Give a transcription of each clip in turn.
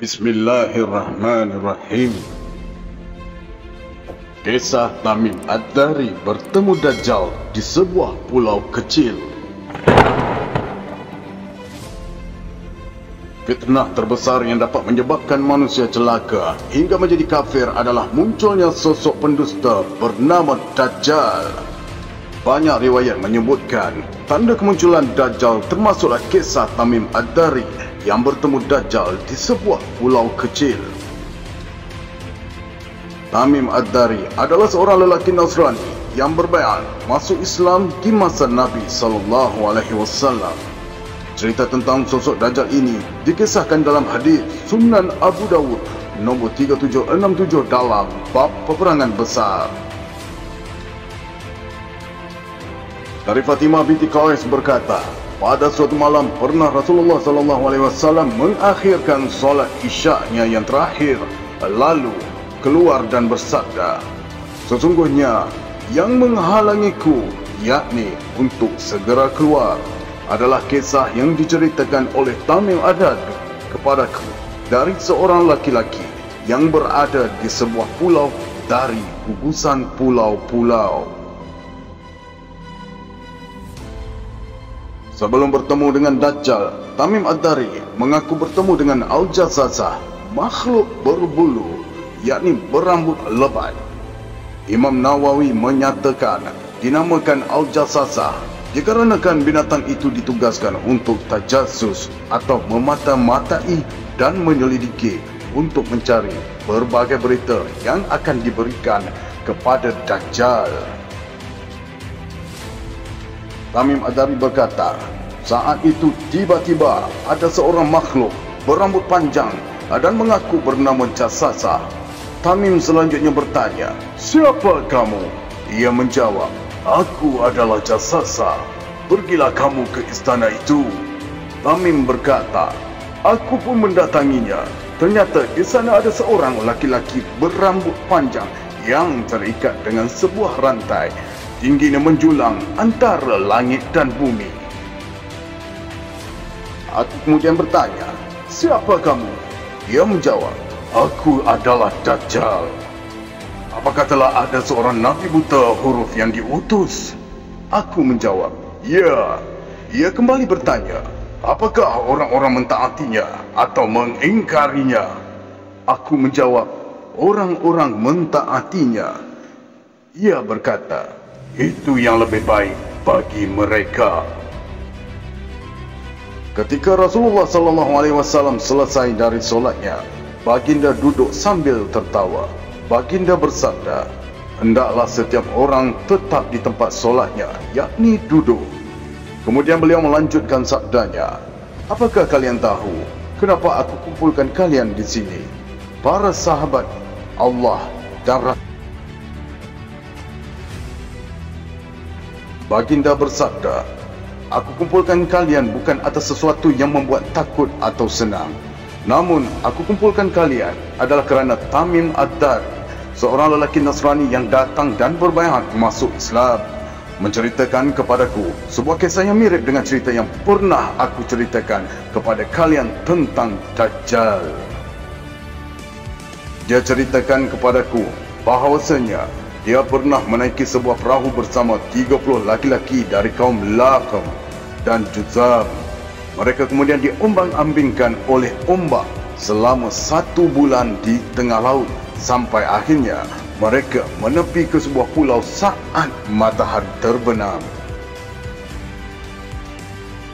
Bismillahirrahmanirrahim. Kisah Tamim Ad-Dari bertemu Dajjal di sebuah pulau kecil. Fitnah terbesar yang dapat menyebabkan manusia celaka hingga menjadi kafir adalah munculnya sosok pendusta bernama Dajjal. Banyak riwayat menyebutkan tanda kemunculan Dajjal termasuklah kisah Tamim Ad-Dari yang bertemu Dajjal di sebuah pulau kecil. Tamim Ad-Dari adalah seorang lelaki Nasrani yang berbaiat masuk Islam di masa Nabi SAW. Cerita tentang sosok Dajjal ini dikisahkan dalam hadis Sunan Abu Dawud nombor 3767 dalam bab peperangan besar. Dari Fatimah binti Qais berkata, pada suatu malam pernah Rasulullah SAW mengakhirkan solat Isya-nya yang terakhir, lalu keluar dan bersabda, sesungguhnya yang menghalangiku, yakni untuk segera keluar, adalah kisah yang diceritakan oleh Tamim Ad-Dari kepadaku dari seorang laki-laki yang berada di sebuah pulau dari gugusan pulau-pulau. Sebelum bertemu dengan Dajjal, Tamim Ad-Dari mengaku bertemu dengan Al-Jassasah, makhluk berbulu, yakni berambut lebat. Imam Nawawi menyatakan dinamakan Al-Jassasah dikarenakan binatang itu ditugaskan untuk tajassus atau memata-matai dan menyelidiki untuk mencari berbagai berita yang akan diberikan kepada Dajjal. Tamim Ad-Dari berkata, saat itu tiba-tiba ada seorang makhluk berambut panjang dan mengaku bernama Jassasah. Tamim selanjutnya bertanya, siapa kamu? Ia menjawab, aku adalah Jassasah. Pergilah kamu ke istana itu. Tamim berkata, aku pun mendatanginya. Ternyata di sana ada seorang laki-laki berambut panjang yang terikat dengan sebuah rantai. Tingginya menjulang antara langit dan bumi. Aku kemudian bertanya, siapa kamu? Ia menjawab, aku adalah Dajjal. Apakah telah ada seorang nabi buta huruf yang diutus? Aku menjawab, ya. Ia kembali bertanya, apakah orang-orang mentaatinya atau mengingkarinya? Aku menjawab, orang-orang mentaatinya. Ia berkata, itu yang lebih baik bagi mereka. Ketika Rasulullah SAW selesai dari solatnya, baginda duduk sambil tertawa. Baginda bersabda, hendaklah setiap orang tetap di tempat solatnya, yakni duduk. Kemudian beliau melanjutkan sabdanya, apakah kalian tahu kenapa aku kumpulkan kalian di sini? Para sahabat Allah dan Rasul. Baginda bersabda, aku kumpulkan kalian bukan atas sesuatu yang membuat takut atau senang. Namun, aku kumpulkan kalian adalah kerana Tamim Ad-Dari, seorang lelaki Nasrani yang datang dan berbaiat masuk Islam, menceritakan kepadaku sebuah kisah yang mirip dengan cerita yang pernah aku ceritakan kepada kalian tentang Dajjal. Dia ceritakan kepadaku bahawasanya dia pernah menaiki sebuah perahu bersama 30 laki-laki dari kaum Laqam dan Juzam. Mereka kemudian diombang-ambingkan oleh ombak selama 1 bulan di tengah laut sampai akhirnya mereka menepi ke sebuah pulau saat matahari terbenam.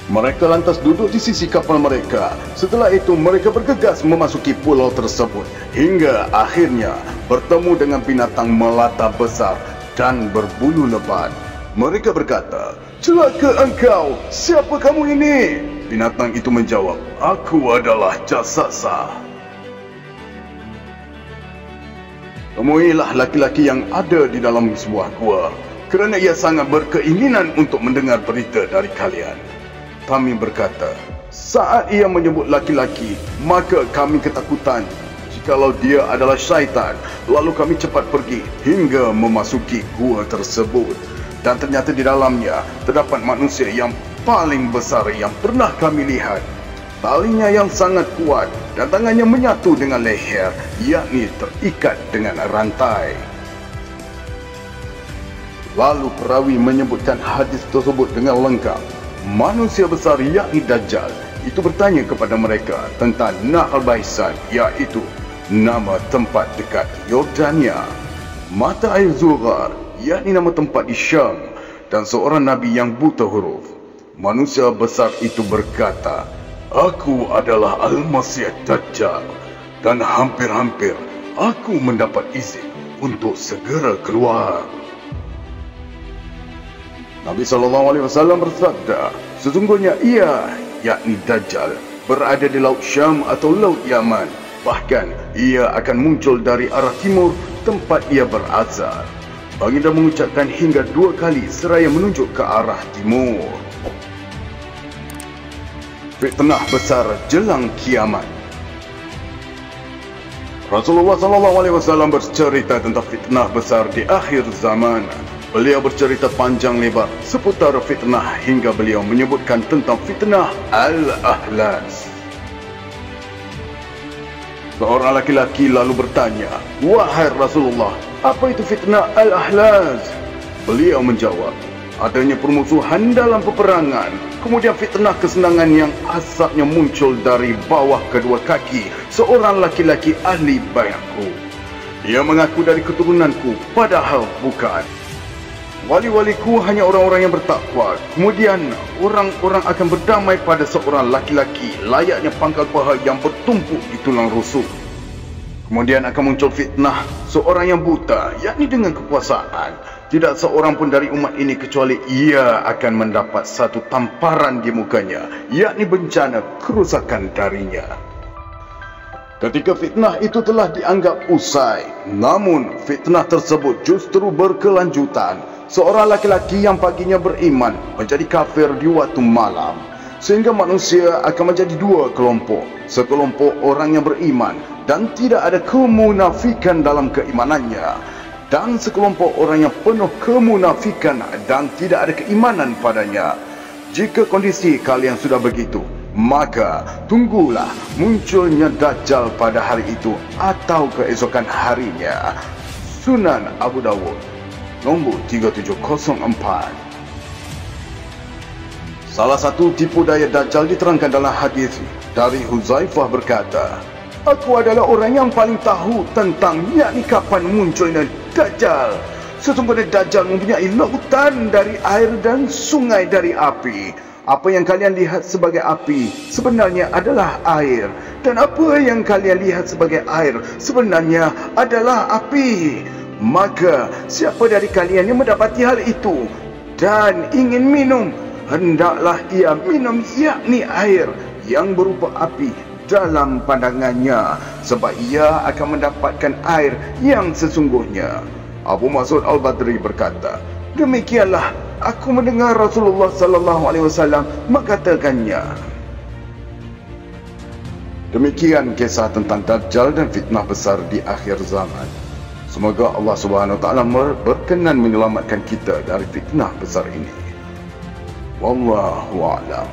Mereka lantas duduk di sisi kapal mereka. Setelah itu mereka bergegas memasuki pulau tersebut hingga akhirnya bertemu dengan binatang melata besar dan berbulu lebat. Mereka berkata, celaka engkau, siapa kamu ini? Binatang itu menjawab, aku adalah Jassasah. Temuilah laki-laki yang ada di dalam sebuah gua kerana ia sangat berkeinginan untuk mendengar berita dari kalian. Tamim berkata, saat ia menyebut laki-laki, maka kami ketakutan. Jikalau dia adalah syaitan, lalu kami cepat pergi hingga memasuki gua tersebut. Dan ternyata di dalamnya terdapat manusia yang paling besar yang pernah kami lihat. Talinya yang sangat kuat dan tangannya menyatu dengan leher, yakni terikat dengan rantai. Lalu perawi menyebutkan hadis tersebut dengan lengkap. Manusia besar yakni Dajjal itu bertanya kepada mereka tentang Nahal Baisan, iaitu nama tempat dekat Yordania, mata air Zulghar, yakni nama tempat di Syam, dan seorang nabi yang buta huruf. Manusia besar itu berkata, "Aku adalah Al-Masih Dajjal dan hampir-hampir aku mendapat izin untuk segera keluar." Nabi SAW bersabda, sesungguhnya ia, yakni Dajjal, berada di Laut Syam atau Laut Yaman. Bahkan ia akan muncul dari arah timur tempat ia berasal. Baginda mengucapkan hingga 2 kali seraya menunjuk ke arah timur. Fitnah besar jelang kiamat. Rasulullah SAW bercerita tentang fitnah besar di akhir zaman. Beliau bercerita panjang lebar seputar fitnah hingga beliau menyebutkan tentang fitnah Al-Ahlaz. Seorang laki-laki lalu bertanya, "Wahai Rasulullah, apa itu fitnah Al-Ahlaz?" Beliau menjawab, adanya permusuhan dalam peperangan, kemudian fitnah kesenangan yang asapnya muncul dari bawah kedua kaki seorang laki-laki ahli bayatku. Ia mengaku dari keturunanku, padahal bukan. Wali-waliku hanya orang-orang yang bertakwa. Kemudian orang-orang akan berdamai pada seorang laki-laki layaknya pangkal paha yang bertumpuk di tulang rusuk. Kemudian akan muncul fitnah seorang yang buta, yakni dengan kekuasaan. Tidak seorang pun dari umat ini kecuali ia akan mendapat satu tamparan di mukanya, yakni bencana kerusakan darinya. Ketika fitnah itu telah dianggap usai, namun fitnah tersebut justru berkelanjutan. Seorang laki-laki yang paginya beriman menjadi kafir di waktu malam, sehingga manusia akan menjadi 2 kelompok. Sekelompok orang yang beriman dan tidak ada kemunafikan dalam keimanannya, dan sekelompok orang yang penuh kemunafikan dan tidak ada keimanan padanya. Jika kondisi kalian sudah begitu, maka tunggulah munculnya Dajjal pada hari itu atau keesokan harinya. Sunan Abu Dawud nombor 3704. Salah satu tipu daya Dajjal diterangkan dalam hadis dari Huzaifah berkata, "Aku adalah orang yang paling tahu tentang yakni kapan munculnya Dajjal. Sesungguhnya Dajjal mempunyai lautan dari air dan sungai dari api. Apa yang kalian lihat sebagai api sebenarnya adalah air, dan apa yang kalian lihat sebagai air sebenarnya adalah api. Maka siapa dari kalian yang mendapati hal itu dan ingin minum, hendaklah ia minum yakni air yang berupa api dalam pandangannya, sebab ia akan mendapatkan air yang sesungguhnya." Abu Mas'ud Al-Badri berkata, "Demikianlah aku mendengar Rasulullah SAW mengatakannya." Demikian kisah tentang Dajjal dan fitnah besar di akhir zaman. Semoga Allah Subhanahu Wa Taala berkenan menyelamatkan kita dari fitnah besar ini. Wallahu a'lam.